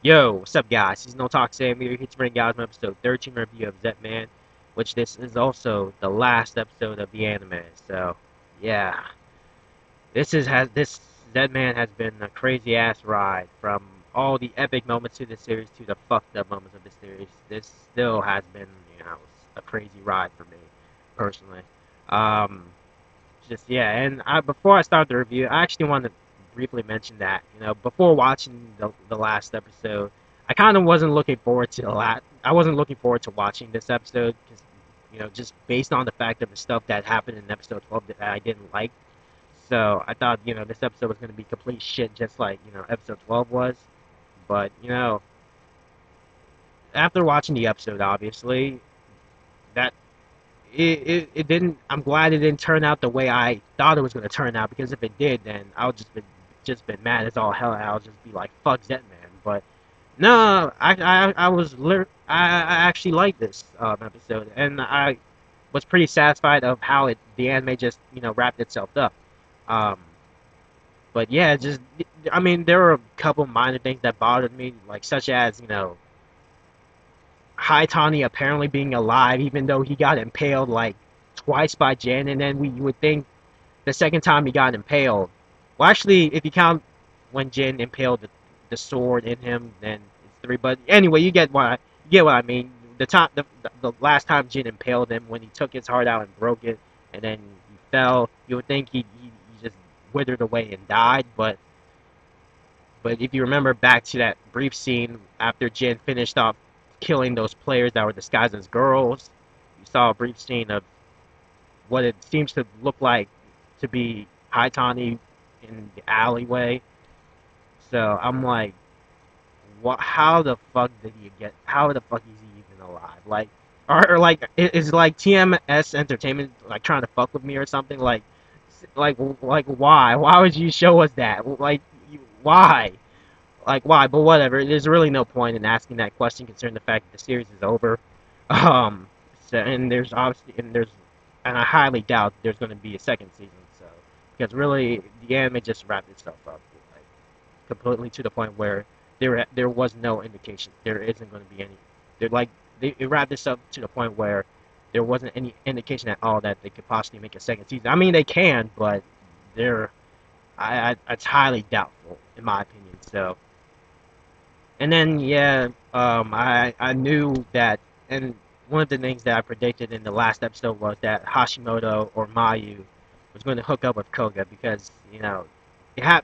Yo, what's up, guys? Seasonal Talk Sam here, here to bring guys my episode 13 review of ZETMAN, which this is also the last episode of the anime. So, yeah, this ZETMAN has been a crazy ass ride from all the epic moments of the series to the fucked up moments of the series. This still has been, a crazy ride for me personally. Um, just yeah, and before I start the review, I actually want to briefly mention that before watching the last episode, I kind of wasn't looking forward to the last. I wasn't looking forward to watching this episode because just based on the fact of the stuff that happened in episode 12 that I didn't like. So I thought this episode was going to be complete shit, just like episode 12 was. But after watching the episode, obviously that it didn't. I'm glad it didn't turn out the way I thought it was gonna turn out because if it did, then I would just been mad as all hell. I'll just be like, fuck Zetman. But no, I actually liked this episode, and I was pretty satisfied of how the anime just wrapped itself up. Um, but yeah, just I mean, there were a couple minor things that bothered me, like such as Haitani apparently being alive, even though he got impaled like twice by Jin, and then you would think the second time he got impaled. Well, actually, if you count when Jin impaled the sword in him, then it's three. But anyway, you get what I mean. The last time Jin impaled him, when he took his heart out and broke it, and then he fell, you would think he just withered away and died. But if you remember back to that brief scene after Jin finished off killing those players that were disguised as girls, you saw a brief scene of what it seems to look like to be Haitani in the alleyway. So I'm like, what? How the fuck did he get? How the fuck is he even alive? Like, or like, is like TMS Entertainment like trying to fuck with me or something? Like why? Why would you show us that? Like, why? Like why? But whatever. There's really no point in asking that question considering the fact that the series is over. Um. So and there's obviously and I highly doubt there's going to be a second season. So because really the anime just wrapped itself up like completely to the point where there was no indication there isn't going to be any. They're like they wrapped this up to the point where there wasn't any indication at all that they could possibly make a second season. I mean they can, but they're it's highly doubtful in my opinion. So and then yeah, I knew that, and one of the things that I predicted in the last episode was that Hashimoto or Mayu was going to hook up with Koga because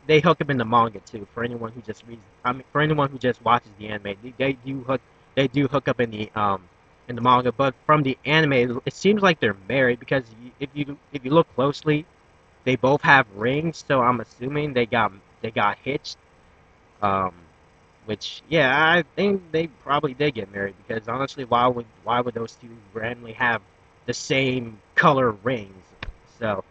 they hook up in the manga too. For anyone who just reads, I mean, for anyone who just watches the anime, they do hook up in the manga. But from the anime, it seems like they're married because if you look closely, they both have rings. So I'm assuming they got hitched. Um, which, yeah, I think they probably did get married because honestly, why would those two randomly have the same color rings? So,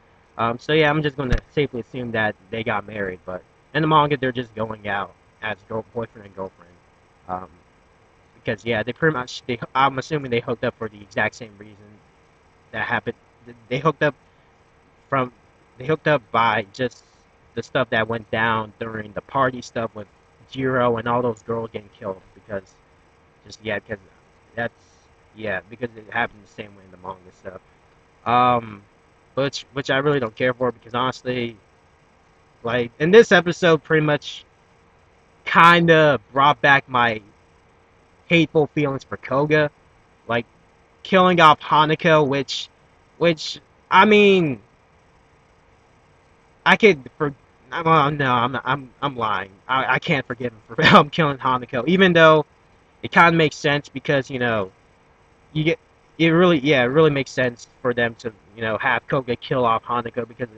so yeah, I'm just gonna safely assume that they got married. But in the manga, they're just going out as boyfriend and girlfriend. Um, because yeah, they pretty much I'm assuming they hooked up for the exact same reason that happened. They hooked up from they hooked up by just the stuff that went down during the party stuff with Jiro and all those girls getting killed because because that's because it happened the same way in the manga stuff. Um, which I really don't care for because honestly, like in this episode, pretty much kind of brought back my hateful feelings for Koga, like killing off Hanako, which I mean I could for. Well, no, I'm lying. I can't forgive him for killing Hanako, even though it kind of makes sense because you get it really makes sense for them to have Koga kill off Hanako because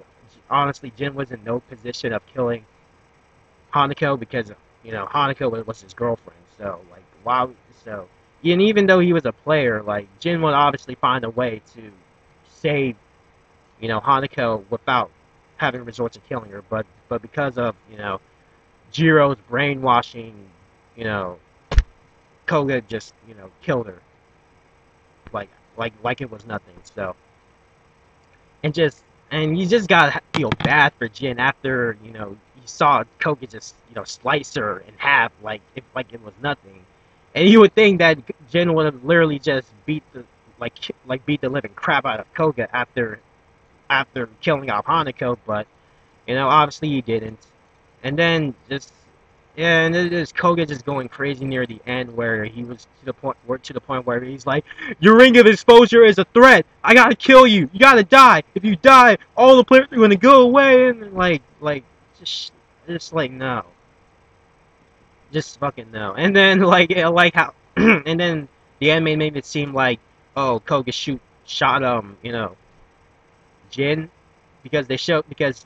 honestly Jin was in no position of killing Hanako because Hanako was his girlfriend. So like why so and even though he was a player, like Jin would obviously find a way to save Hanako without having resort to killing her. But because of Jiro's brainwashing, you know Koga just killed her like it was nothing. So and you just gotta feel bad for Jin after saw Koga just slice her in half like it was nothing, and you would think that Jin would have literally just like beat the living crap out of Koga after killing off Hanako, but obviously he didn't. And then just yeah, and it is Koga just going crazy near the end where he was to the point where he's like, "Your ring of exposure is a threat. I gotta kill you. You gotta die. If you die, all the players are gonna go away." And just like no, just fucking no. And then like how, and then the anime made it seem like Koga shot Jin because they showed because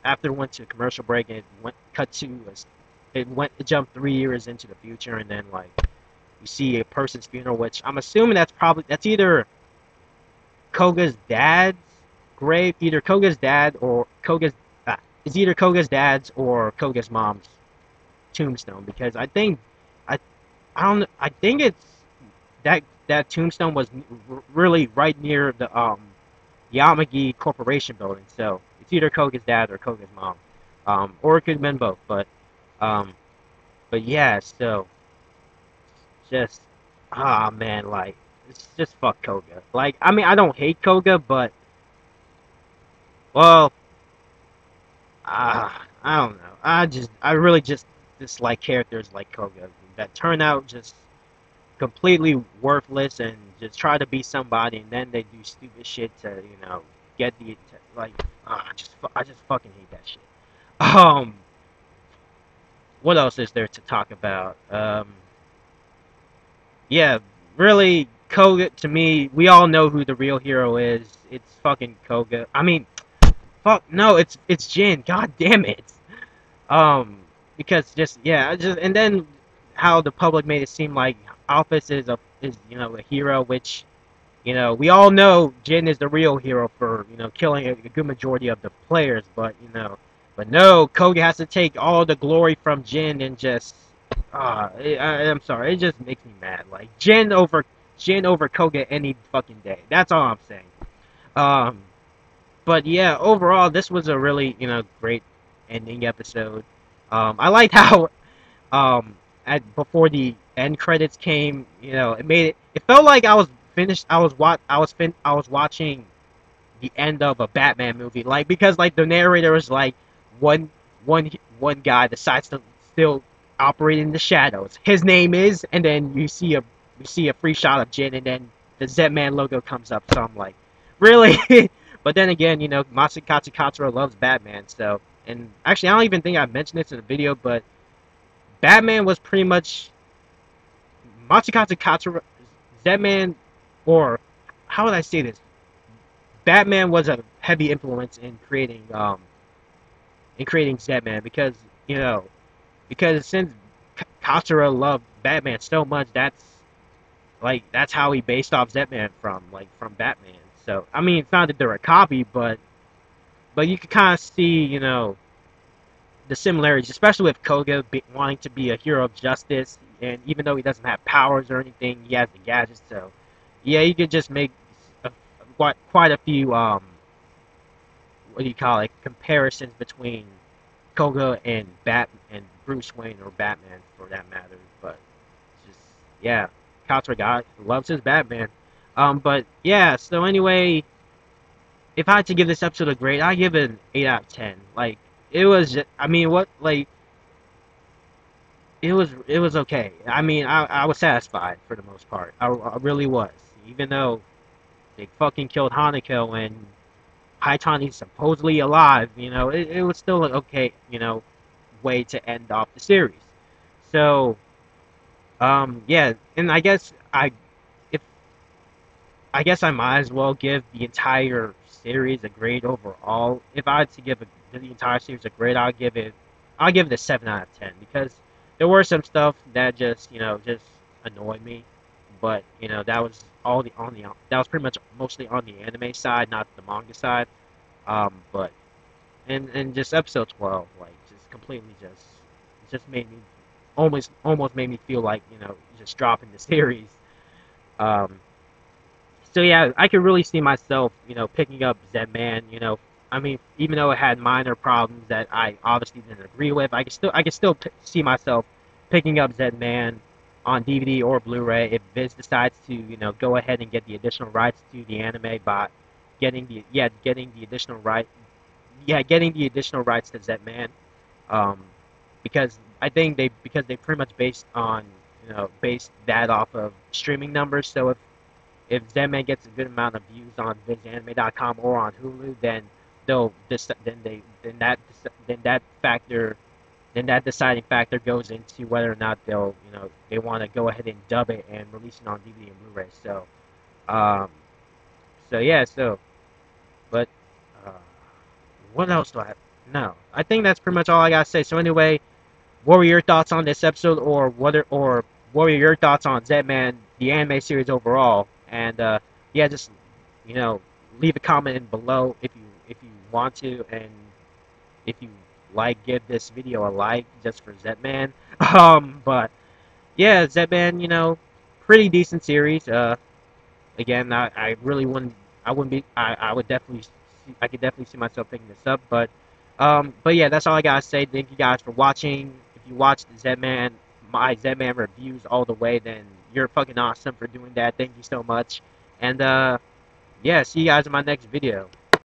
after it went to commercial break and it jumped 3 years into the future, and then you see a person's funeral, which I'm assuming that's either Koga's dad's grave, either Koga's dad or Koga's it's either Koga's dad's or Koga's mom's tombstone, because I I don't I think it's that tombstone was really right near the Yamagi Corporation building, so it's either Koga's dad or Koga's mom, or it could have been both. Um, but yeah, so just man, it's just fuck Koga. Like, I mean, I don't hate Koga, but well, I don't know. I really just dislike characters like Koga that turn out just completely worthless and just try to be somebody, and then they do stupid shit to get like I just fucking hate that shit. Um, what else is there to talk about? Yeah, really, Koga to me, we all know who the real hero is. It's fucking Koga. I mean, fuck no, it's Jin. God damn it. Um, because just yeah, just and then how the public made it seem like Alphys is a hero, which we all know Jin is the real hero for killing a good majority of the players, but no, Koga has to take all the glory from Jin and just I'm sorry, it just makes me mad. Like Jin over Koga any fucking day. That's all I'm saying. Um, but yeah, overall, this was a really great ending episode. I liked how at before the end credits came, it made it felt like I was finished. I was watching the end of a Batman movie, like because the narrator was like one one one guy decides to still operate in the shadows. His name is, and then you see a free shot of Jin, and then the ZETMAN logo comes up. So I'm like, really? But then again, Masakatsu Katsura loves Batman, so and actually I don't even think I mentioned this in the video, but Batman was pretty much Masakatsu Katsura, ZETMAN, or how would I say this? Batman was a heavy influence in creating ZETMAN because because since Katsura loved Batman so much, that's how he based off ZETMAN from Batman. So I mean, it's not a direct copy, but you can kind of see the similarities, especially with Koga wanting to be a hero of justice, and even though he doesn't have powers or anything, he has the gadgets. So yeah, you could just make quite a few what do you call it, comparisons between Koga and Bruce Wayne, or Batman for that matter. But just yeah, Katsura guy loves his Batman. But yeah, so anyway, if I had to give this episode a grade, I give it an 8 out of 10. Like it was, I mean, it was okay. I mean, I was satisfied for the most part. I really was, even though they fucking killed Hanako and Haitani's supposedly alive. It was still an okay, way to end off the series. So, yeah, and if I guess I might as well give the entire series a grade overall. If I had to give the entire series a grade, I'll give it a 7 out of 10 because there were some stuff that just annoyed me, but that was that was pretty much mostly on the anime side, not the manga side. But and just episode 12, just completely just made me almost made me feel like just dropping the series. Um, so yeah, I could really see myself picking up ZETMAN I mean, even though it had minor problems that I obviously didn't agree with, I can still see myself picking up ZETMAN on DVD or Blu-ray if Viz decides to, you know, go ahead and get the additional rights to the anime by getting the additional getting the additional rights to ZETMAN. Um, because I think they pretty much based that off of streaming numbers. So if Zenman gets a good amount of views on VizAnime.com or on Hulu, then they'll then that deciding factor goes into whether or not they want to go ahead and dub it and release it on DVD and Blu-ray. Um, so yeah, but uh, what else do I have? No, I think that's pretty much all I gotta say. So anyway, what were your thoughts on this episode, or what were your thoughts on Zedman, the anime series overall? And yeah, just you know, leave a comment in below if you want to, and if you like, give this video a like just for Zedman. But yeah, Zedman, you know, pretty decent series. Again, I really wouldn't, I wouldn't be, I would definitely, I could definitely see myself picking this up. But yeah, that's all I gotta say. Thank you guys for watching. If you watched Zedman, my Zedman reviews all the way, then you're fucking awesome for doing that. Thank you so much. And yeah, see you guys in my next video.